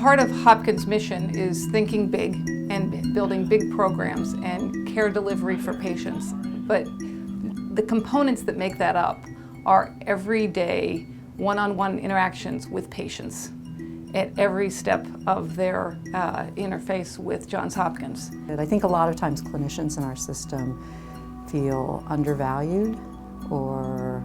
Part of Hopkins' mission is thinking big and building big programs and care delivery for patients. But the components that make that up are everyday one-on-one interactions with patients at every step of their interface with Johns Hopkins. I think a lot of times clinicians in our system feel undervalued, or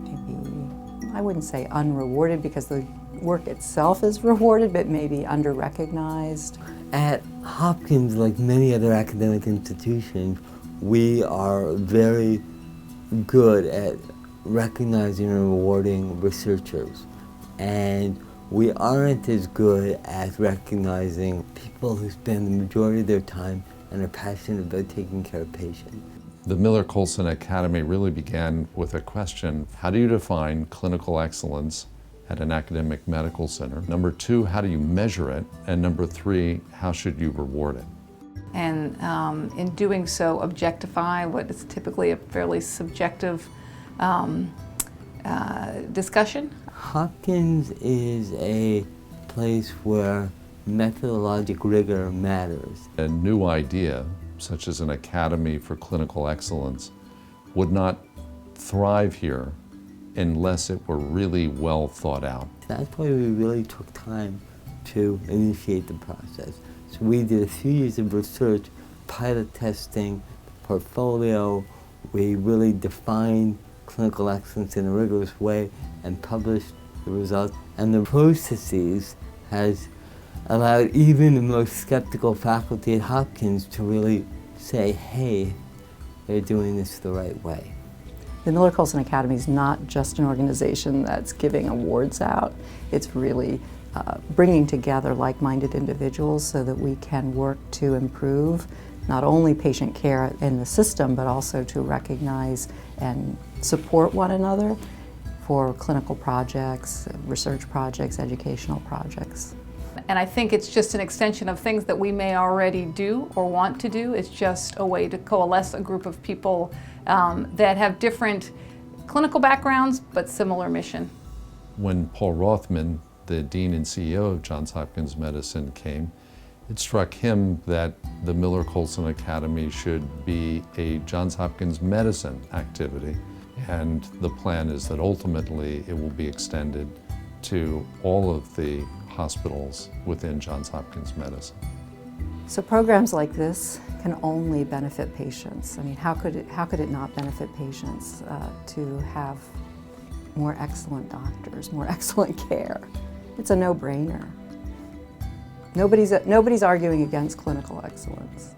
maybe, I wouldn't say unrewarded because the work itself is rewarded, but maybe under-recognized. At Hopkins, like many other academic institutions, we are very good at recognizing and rewarding researchers. And we aren't as good at recognizing people who spend the majority of their time and are passionate about taking care of patients. The Miller-Coulson Academy really began with a question: how do you define clinical excellence at an academic medical center? Number two, how do you measure it? And number three, how should you reward it? And in doing so, objectify what is typically a fairly subjective discussion. Hopkins is a place where methodologic rigor matters. A new idea, such as an academy for clinical excellence, would not thrive here unless it were really well thought out. That's why we really took time to initiate the process. So we did a few years of research, pilot testing, portfolio. We really defined clinical excellence in a rigorous way and published the results. And the processes has allowed even the most skeptical faculty at Hopkins to really say, hey, they're doing this the right way. The Miller-Coulson Academy is not just an organization that's giving awards out. It's really bringing together like-minded individuals so that we can work to improve not only patient care in the system, but also to recognize and support one another for clinical projects, research projects, educational projects. And I think it's just an extension of things that we may already do or want to do. It's just a way to coalesce a group of people that have different clinical backgrounds but similar mission. When Paul Rothman, the Dean and CEO of Johns Hopkins Medicine, came, it struck him that the Miller-Coulson Academy should be a Johns Hopkins Medicine activity. And the plan is that ultimately it will be extended to all of the hospitals within Johns Hopkins Medicine. So programs like this can only benefit patients. I mean, how could it not benefit patients to have more excellent doctors, more excellent care? It's a no-brainer. Nobody's arguing against clinical excellence.